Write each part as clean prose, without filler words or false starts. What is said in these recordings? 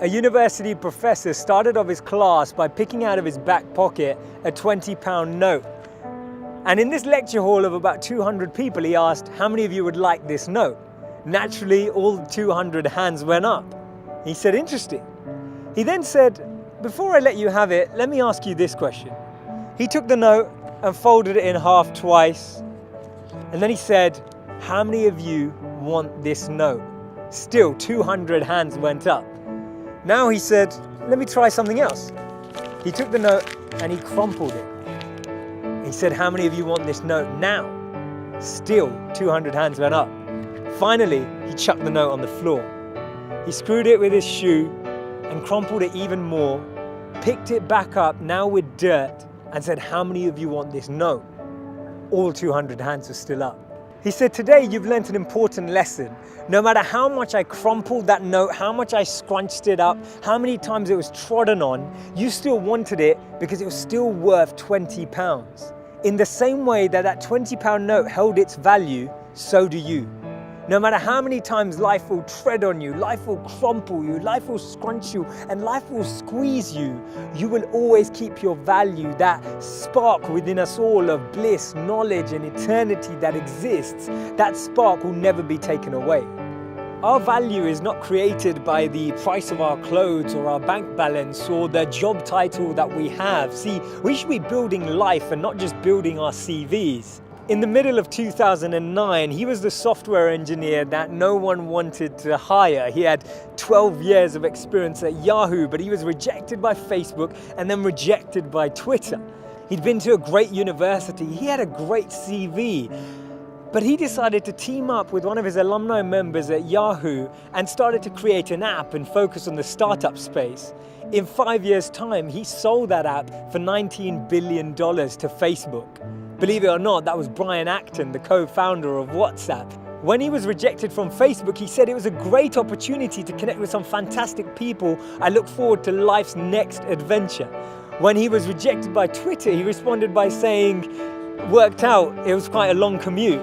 A university professor started off his class by picking out of his back pocket a £20 note. And in this lecture hall of about 200 people, he asked, how many of you would like this note? Naturally, all 200 hands went up. He said, interesting. He then said, before I let you have it, let me ask you this question. He took the note and folded it in half twice. And then he said, how many of you want this note? Still, 200 hands went up. Now he said, let me try something else. He took the note and he crumpled it. He said, how many of you want this note now? Still, 200 hands went up. Finally, he chucked the note on the floor. He screwed it with his shoe and crumpled it even more, picked it back up, now with dirt, and said, how many of you want this note? All 200 hands were still up. He said, today you've learnt an important lesson. No matter how much I crumpled that note, how much I scrunched it up, how many times it was trodden on, you still wanted it because it was still worth £20. In the same way that that £20 note held its value, so do you. No matter how many times life will tread on you, life will crumple you, life will scrunch you, and life will squeeze you, you will always keep your value, that spark within us all of bliss, knowledge, and eternity that exists. That spark will never be taken away. Our value is not created by the price of our clothes or our bank balance or the job title that we have. See, we should be building life and not just building our CVs. In the middle of 2009, he was the software engineer that no one wanted to hire. He had 12 years of experience at Yahoo, but he was rejected by Facebook and then rejected by Twitter. He'd been to a great university. He had a great CV. But he decided to team up with one of his alumni members at Yahoo and started to create an app and focus on the startup space. In 5 years' time, he sold that app for $19 billion to Facebook. Believe it or not, that was Brian Acton, the co-founder of WhatsApp. When he was rejected from Facebook, he said it was a great opportunity to connect with some fantastic people. I look forward to life's next adventure. When he was rejected by Twitter, he responded by saying, worked out, it was quite a long commute.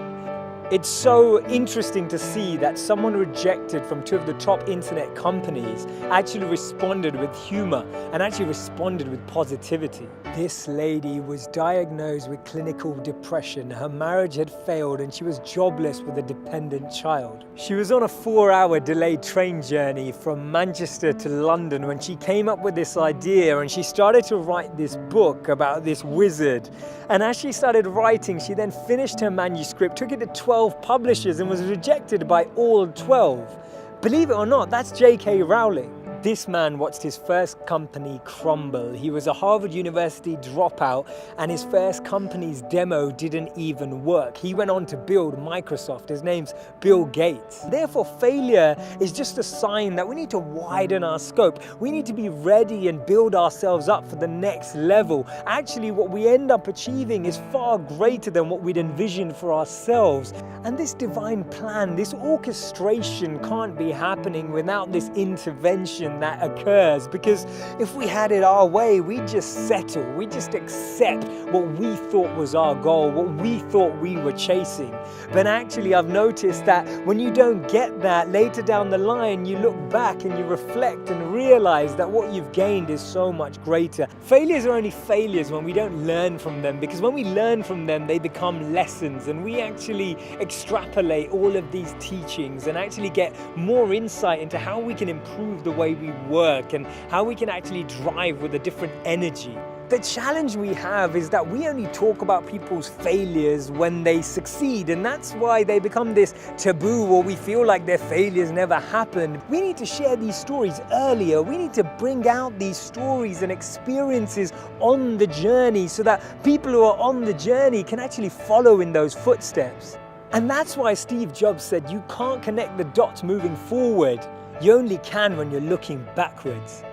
It's so interesting to see that someone rejected from two of the top internet companies actually responded with humor and actually responded with positivity. This lady was diagnosed with clinical depression. Her marriage had failed and she was jobless with a dependent child. She was on a 4-hour delayed train journey from Manchester to London when she came up with this idea, and she started to write this book about this wizard. And as she started writing, she then finished her manuscript, took it to 12 publishers and was rejected by all 12. Believe it or not, that's J.K. Rowling. This man watched his first company crumble. He was a Harvard University dropout and his first company's demo didn't even work. He went on to build Microsoft. His name's Bill Gates. Therefore, failure is just a sign that we need to widen our scope. We need to be ready and build ourselves up for the next level. Actually, what we end up achieving is far greater than what we'd envisioned for ourselves. And this divine plan, this orchestration can't be happening without this intervention that occurs, because if we had it our way, we'd just settle, we just accept what we thought was our goal, what we thought we were chasing. But actually, I've noticed that when you don't get that, later down the line, you look back and you reflect and realize that what you've gained is so much greater. Failures are only failures when we don't learn from them, because when we learn from them, they become lessons, and we actually extrapolate all of these teachings and actually get more insight into how we can improve the way we work and how we can actually drive with a different energy. The challenge we have is that we only talk about people's failures when they succeed, and that's why they become this taboo, or we feel like their failures never happened. We need to share these stories earlier. We need to bring out these stories and experiences on the journey so that people who are on the journey can actually follow in those footsteps. And that's why Steve Jobs said you can't connect the dots moving forward. You only can when you're looking backwards.